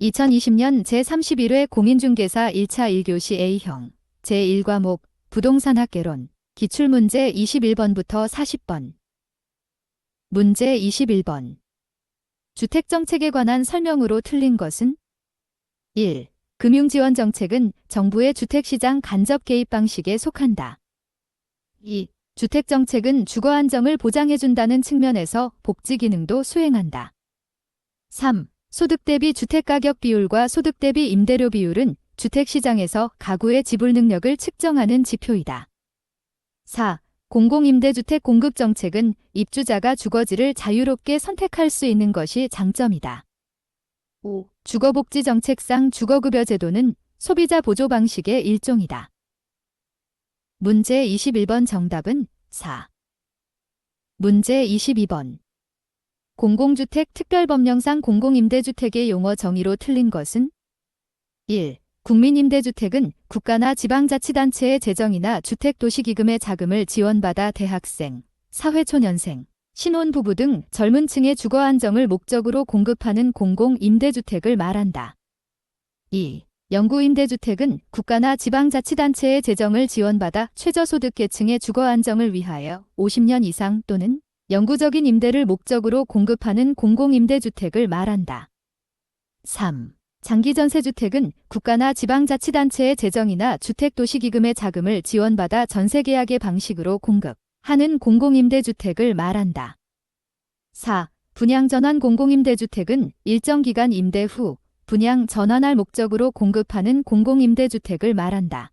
(2020년) 제31회 공인중개사 1차 1교시 A형 제1과목 부동산학개론 기출문제 21번부터 40번. 문제 21번. 주택정책에 관한 설명으로 틀린 것은? 1. 금융지원정책은 정부의 주택시장 간접 개입 방식에 속한다. 2. 주택정책은 주거안정을 보장해준다는 측면에서 복지 기능도 수행한다. 3. 소득 대비 주택가격 비율과 소득 대비 임대료 비율은 주택시장에서 가구의 지불 능력을 측정하는 지표이다. 4. 공공임대주택 공급정책은 입주자가 주거지를 자유롭게 선택할 수 있는 것이 장점이다. 5. 주거복지정책상 주거급여 제도는 소비자 보조 방식의 일종이다. 문제 21번 정답은 4. 문제 22번. 공공주택 특별법령상 공공임대주택의 용어 정의로 틀린 것은? 1. 국민임대주택은 국가나 지방자치단체의 재정이나 주택도시기금의 자금을 지원받아 대학생, 사회초년생, 신혼부부 등 젊은 층의 주거안정을 목적으로 공급하는 공공임대주택을 말한다. 2. 영구임대주택은 국가나 지방자치단체의 재정을 지원받아 최저소득계층의 주거안정을 위하여 50년 이상 또는 영구적인 임대를 목적으로 공급하는 공공임대주택을 말한다. 3. 장기전세주택은 국가나 지방자치단체의 재정이나 주택도시기금의 자금을 지원받아 전세계약의 방식으로 공급하는 공공임대주택을 말한다. 4. 분양전환 공공임대주택은 일정 기간 임대 후 분양 전환할 목적으로 공급하는 공공임대주택을 말한다.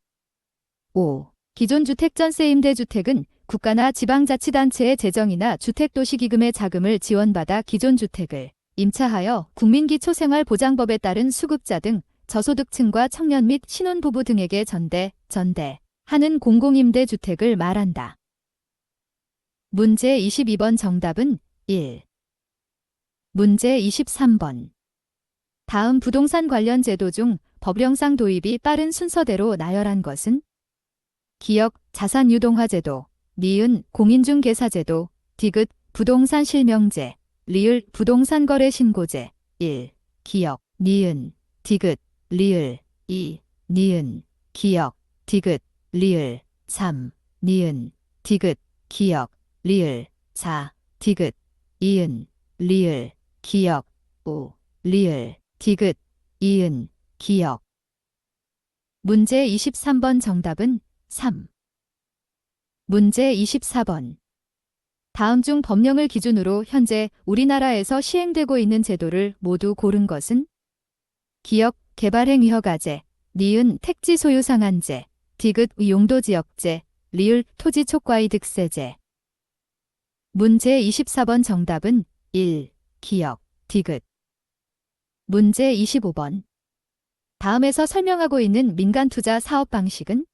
5. 기존 주택전세임대주택은 국가나 지방자치단체의 재정이나 주택도시기금의 자금을 지원받아 기존 주택을 임차하여 국민기초생활보장법에 따른 수급자 등 저소득층과 청년 및 신혼부부 등에게 전대하는 공공임대주택을 말한다. 문제 22번 정답은 1. 문제 23번. 다음 부동산 관련 제도 중 법령상 도입이 빠른 순서대로 나열한 것은? 기역 자산유동화제도, 니은 공인중개사제도, 디귿 부동산실명제, 리을 부동산거래신고제. 1. 기역, 니은, 디귿, 리을. 2. 니은, 기역, 디귿, 리을. 3. 니은, 디귿, 기역, 리을. 4. 디귿, 이은, 리을, 기역. 5. 리을, 디귿, 이은, 기역. 문제 23번 정답은 3. 문제 24번. 다음 중 법령을 기준으로 현재 우리나라에서 시행되고 있는 제도를 모두 고른 것은? 기역 개발행위허가제, 니은 택지소유상한제, 디귿 용도지역제, 리을 토지촉과이득세제. 문제 24번 정답은 1. 기역, 디귿. 문제 25번. 다음에서 설명하고 있는 민간투자 사업 방식은?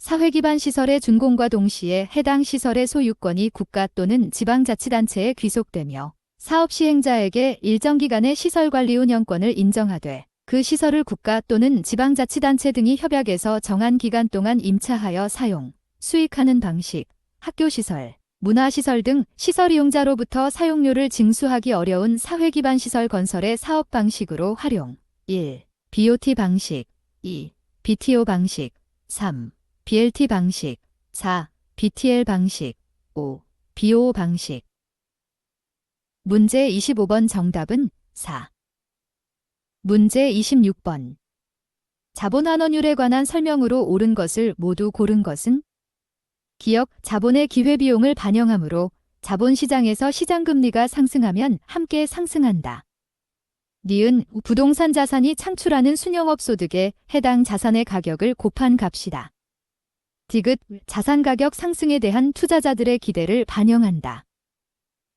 사회기반 시설의 준공과 동시에 해당 시설의 소유권이 국가 또는 지방자치단체에 귀속되며 사업 시행자에게 일정 기간의 시설관리 운영권을 인정하되 그 시설을 국가 또는 지방자치단체 등이 협약해서 정한 기간 동안 임차하여 사용, 수익하는 방식. 학교시설, 문화시설 등 시설 이용자로부터 사용료를 징수하기 어려운 사회기반 시설 건설의 사업 방식으로 활용. 1. BOT 방식. 2. BTO 방식. 3. BLT 방식. 4. BTL 방식. 5. BOO 방식. 문제 25번 정답은 4. 문제 26번. 자본환원율에 관한 설명으로 옳은 것을 모두 고른 것은? 기역 자본의 기회비용을 반영하므로 자본시장에서 시장금리가 상승하면 함께 상승한다. 니은 부동산 자산이 창출하는 순영업 소득에 해당 자산의 가격을 곱한 값이다. 디귿 자산가격 상승에 대한 투자자들의 기대를 반영한다.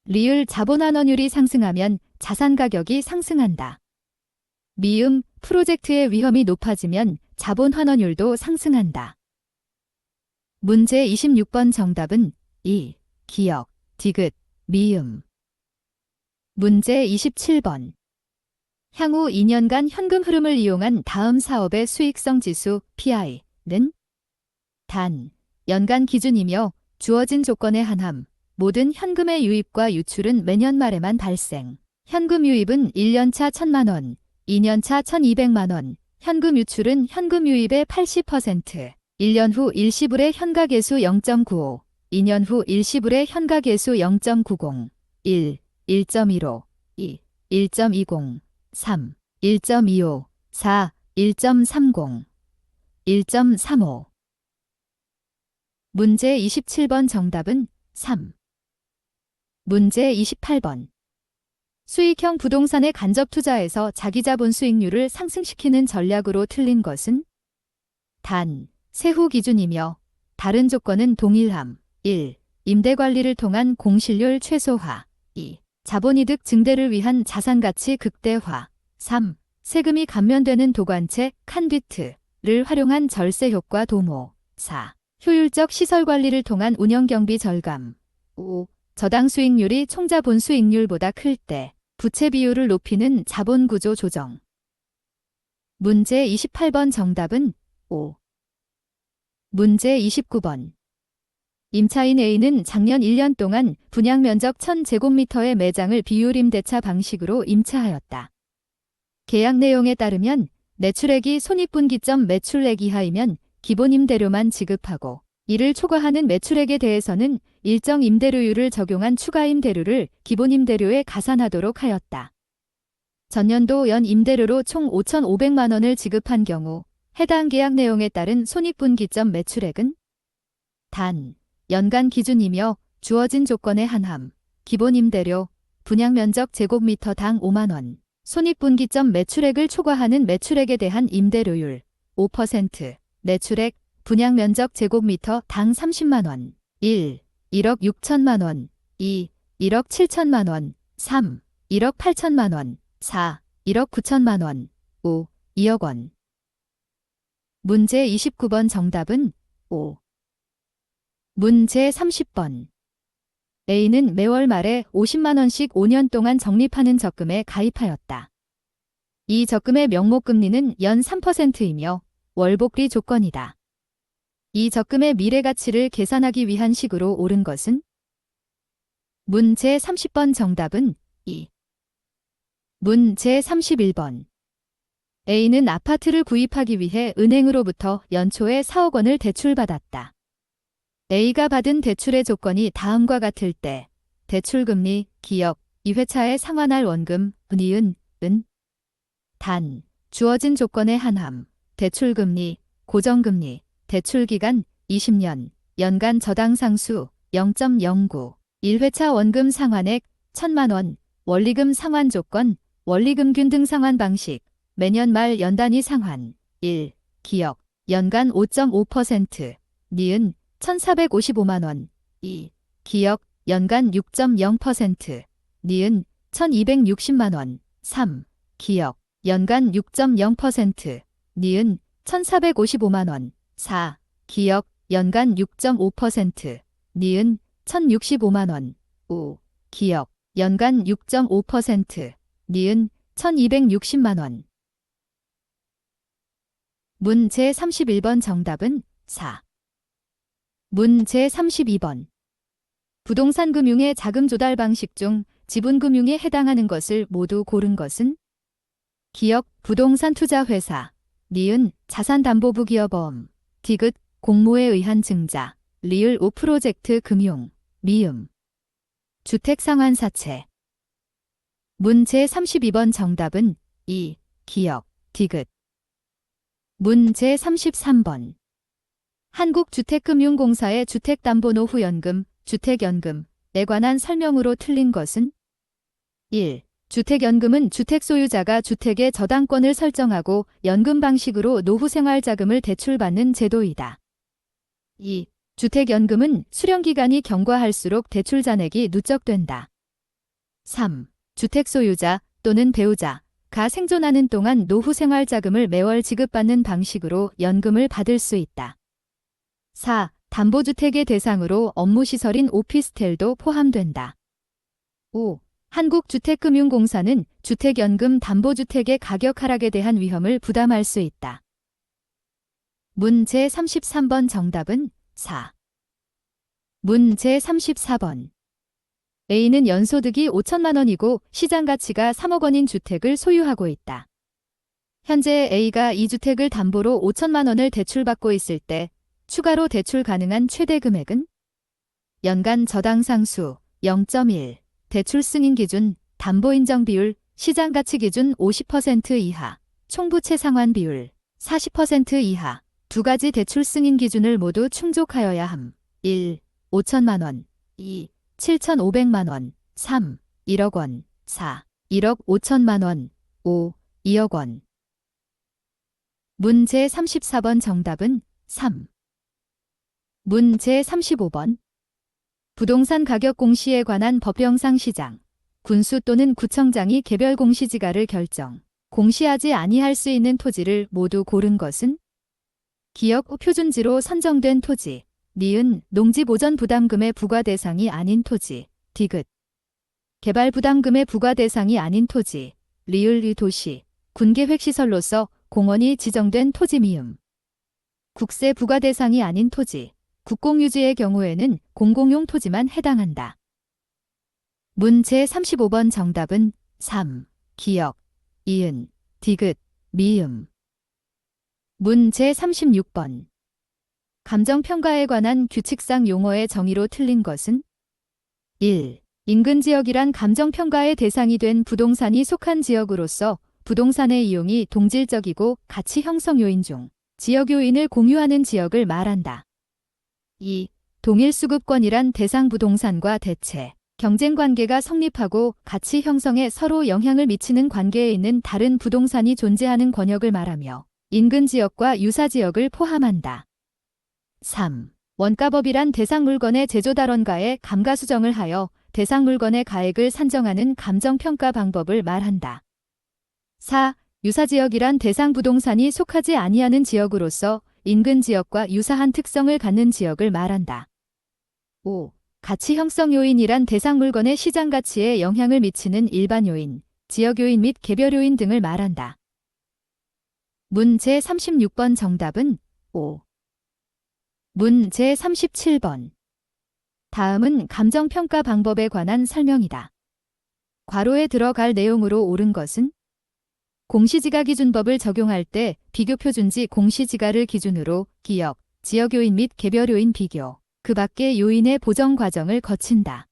리을 자본환원율이 상승하면 자산가격이 상승한다. 미음 프로젝트의 위험이 높아지면 자본환원율도 상승한다. 문제 26번 정답은 2. 기역, 디귿, 미음. 문제 27번. 향후 2년간 현금 흐름을 이용한 다음 사업의 수익성 지수 PI는 단, 연간 기준이며 주어진 조건에 한함. 모든 현금의 유입과 유출은 매년 말에만 발생. 현금 유입은 1년차 1,000만 원, 2년차 1,200만 원, 현금 유출은 현금 유입의 80%, 1년 후 일시불의 현가계수 0.95, 2년 후 일시불의 현가계수 0.90, 1, 1.15, 2, 1.20, 3, 1.25, 4, 1.30, 1.35. 문제 27번 정답은 3. 문제 28번. 수익형 부동산에 간접 투자해서 자기 자본 수익률을 상승시키는 전략으로 틀린 것은? 단, 세후 기준이며 다른 조건은 동일함. 1. 임대관리를 통한 공실률 최소화. 2. 자본이득 증대를 위한 자산가치 극대화. 3. 세금이 감면되는 도관체 칸디트를 활용한 절세 효과 도모. 4. 효율적 시설 관리를 통한 운영경비 절감. 5. 저당 수익률이 총자본 수익률보다 클 때 부채 비율을 높이는 자본구조 조정. 문제 28번 정답은 5. 문제 29번. 임차인 A는 작년 1년 동안 분양면적 1000제곱미터의 매장을 비율임대차 방식으로 임차하였다. 계약 내용에 따르면 매출액이 손익분기점 매출액 이하이면 기본 임대료만 지급하고 이를 초과하는 매출액에 대해서는 일정 임대료율을 적용한 추가 임대료를 기본 임대료에 가산하도록 하였다. 전년도 연 임대료로 총 5,500만 원을 지급한 경우 해당 계약 내용에 따른 손익분기점 매출액은? 단, 연간 기준이며 주어진 조건에 한함. 기본 임대료, 분양면적 제곱미터당 5만 원, 손익분기점 매출액을 초과하는 매출액에 대한 임대료율 5%, 매출액, 분양면적 제곱미터당 30만 원, 1. 1억 6천만 원, 2. 1억 7천만 원, 3. 1억 8천만 원, 4. 1억 9천만 원, 5. 2억 원. 문제 29번 정답은 5. 문제 30번. A는 매월 말에 50만 원씩 5년 동안 적립하는 적금에 가입하였다. 이 적금의 명목금리는 연 3%이며 월복리 조건이다. 이 적금의 미래가치를 계산하기 위한 식으로 옳은 것은? 문제 30번 정답은 2. 문제 31번. A는 아파트를 구입하기 위해 은행으로부터 연초에 4억 원을 대출받았다. A가 받은 대출의 조건이 다음과 같을 때 대출금리, 기역, 2회차에 상환할 원금, 은이은, 은. 단, 주어진 조건에 한함. 대출금리, 고정금리, 대출기간 20년, 연간 저당상수 0.09, 1회차 원금 상환액 1,000만 원, 원리금 상환 조건, 원리금 균등 상환 방식, 매년 말 연단위 상환, 1. 기역, 연간 5.5%, 니은 1,455만 원, 2. 기역, 연간 6.0%, 니은 1,260만 원, 3. 기역, 연간 6.0%, 니은 1,455만 원, 4. 기역, 연간 6.5%, 니은 1,065만 원, 5. 기역, 연간 6.5%, 니은 1,260만 원. 문제 31번 정답은 4. 문제 32번. 부동산 금융의 자금 조달 방식 중 지분금융에 해당하는 것을 모두 고른 것은? 기역, 부동산 투자회사, 니은, 자산담보부기업어음, 디귿, 공모에 의한 증자, 리을 5프로젝트 금융, 미음. 주택상환사채. 문제 32번 정답은 2. 기역, 디귿. 문제 33번. 한국주택금융공사의 주택담보노후연금, 주택연금에 관한 설명으로 틀린 것은? 1. 주택연금은 주택소유자가 주택의 저당권을 설정하고 연금 방식으로 노후생활자금을 대출받는 제도이다. 2. 주택연금은 수령기간이 경과할수록 대출 잔액이 누적된다. 3. 주택소유자 또는 배우자가 생존하는 동안 노후생활자금을 매월 지급받는 방식으로 연금을 받을 수 있다. 4. 담보주택의 대상으로 업무시설인 오피스텔도 포함된다. 5. 한국주택금융공사는 주택연금 담보주택의 가격 하락에 대한 위험을 부담할 수 있다. 문제 33번 정답은 4. 문 제34번. A는 연소득이 5천만 원이고 시장 가치가 3억 원인 주택을 소유하고 있다. 현재 A가 이 주택을 담보로 5천만 원을 대출받고 있을 때 추가로 대출 가능한 최대 금액은 연간 저당 상수 0.1, 대출 승인 기준, 담보 인정 비율, 시장 가치 기준 50% 이하, 총부채 상환 비율 40% 이하, 두 가지 대출 승인 기준을 모두 충족하여야 함. 1. 5천만 원. 2. 7,500만 원. 3. 1억 원. 4. 1억 5천만 원. 5. 2억 원. 문 제34번 정답은 3. 문 제35번. 부동산 가격 공시에 관한 법령상 시장, 군수 또는 구청장이 개별 공시지가를 결정, 공시하지 아니할 수 있는 토지를 모두 고른 것은 기역 표준지로 선정된 토지, 니은 농지 보전 부담금의 부과 대상이 아닌 토지, 디귿 개발 부담금의 부과 대상이 아닌 토지, 리을 이 도시, 군계획시설로서 공원이 지정된 토지 미음 국세 부과 대상이 아닌 토지, 국공유지의 경우에는 공공용 토지만 해당한다. 문 제35번 정답은 3. 기역, 이은, 디귿, 미음. 문 제36번. 감정평가에 관한 규칙상 용어의 정의로 틀린 것은 1. 인근지역이란 감정평가의 대상이 된 부동산이 속한 지역으로서 부동산의 이용이 동질적이고 가치 형성 요인 중 지역 요인을 공유하는 지역을 말한다. 2. 동일수급권이란 대상 부동산과 대체, 경쟁관계가 성립하고 가치 형성에 서로 영향을 미치는 관계에 있는 다른 부동산이 존재하는 권역을 말하며 인근지역과 유사지역을 포함한다. 3. 원가법이란 대상 물건의 제조달원가에 감가수정을 하여 대상 물건의 가액을 산정하는 감정평가 방법을 말한다. 4. 유사지역이란 대상 부동산이 속하지 아니하는 지역으로서 인근 지역과 유사한 특성을 갖는 지역을 말한다. 5. 가치 형성 요인이란 대상 물건의 시장 가치에 영향을 미치는 일반 요인, 지역 요인 및 개별 요인 등을 말한다. 문 제36번 정답은 5. 문 제37번. 다음은 감정평가 방법에 관한 설명이다. 괄호에 들어갈 내용으로 옳은 것은 공시지가 기준법을 적용할 때 비교표준지 공시지가를 기준으로 기역, 지역요인 및 개별요인 비교, 그 밖의 요인의 보정 과정을 거친다.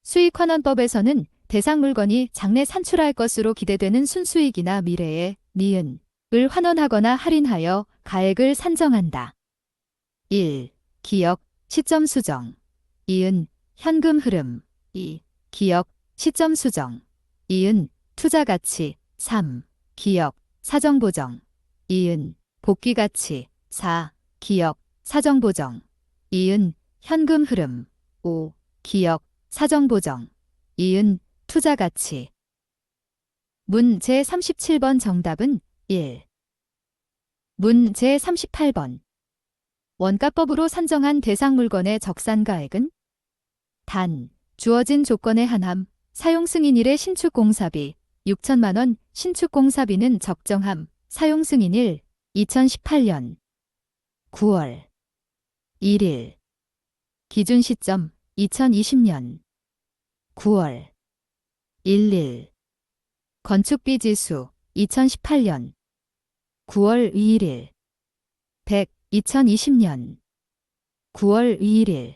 수익환원법에서는 대상 물건이 장래 산출할 것으로 기대되는 순수익이나 미래의 니은을 환원하거나 할인하여 가액을 산정한다. 1. 기역, 시점 수정. 2은 현금 흐름. 2. 기역, 시점 수정. 2은 투자 가치. 3. 기역, 사정 보정. 2은 복귀 가치. 4. 기역, 사정 보정. 2은 현금 흐름. 5. 기역, 사정 보정. 2은 투자 가치. 문 제37번 정답은 1. 문 제38번. 원가법으로 산정한 대상 물건의 적산가액은 단, 주어진 조건에 한함, 사용 승인일의 신축공사비 6천만 원, 신축공사비는 적정함, 사용 승인일 2018년 9월 1일, 기준 시점 2020년 9월 11일, 건축비 지수 2018년 9월 2일, 100, 2020년 9월 2일,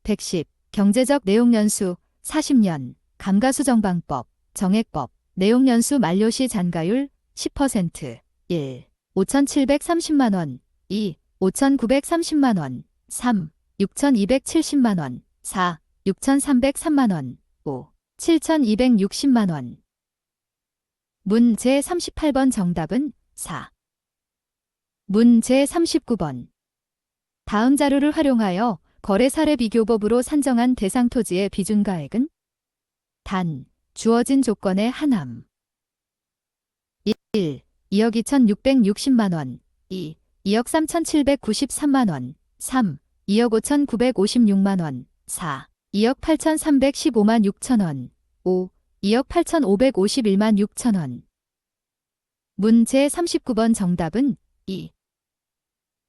110, 경제적 내용연수 40년, 감가수정방법, 정액법, 내용연수 만료시 잔가율 10%, 1. 5,730만원, 2. 5,930만원, 3. 6,270만원, 4. 6,303만원, 5. 7,260만원. 문 제38번 정답은 4. 문 제39번. 다음 자료를 활용하여 거래 사례 비교법으로 산정한 대상 토지의 비준가액은 단, 주어진 조건에 한함. 1. 2억 2,660만원. 2. 2억 3,793만원. 3. 2억 5,956만원. 4. 2억 8,315만 6천원. 5. 2억 8,551만 6천원. 문 제39번 정답은 2.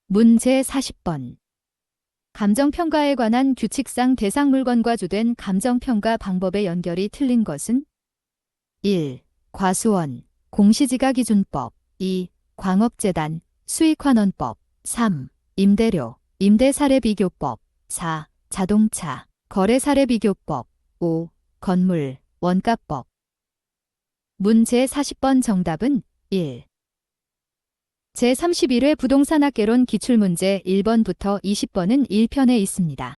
문 제40번. 감정평가에 관한 규칙상 대상 물건과 주된 감정평가 방법의 연결이 틀린 것은 1. 과수원, 공시지가기준법 2. 광업재단, 수익환원법 3. 임대료, 임대사례비교법 4. 자동차, 거래사례비교법 5. 건물, 원가법. 문제 40번 정답은 1. 제31회 부동산학개론 기출문제 1번부터 20번은 1편에 있습니다.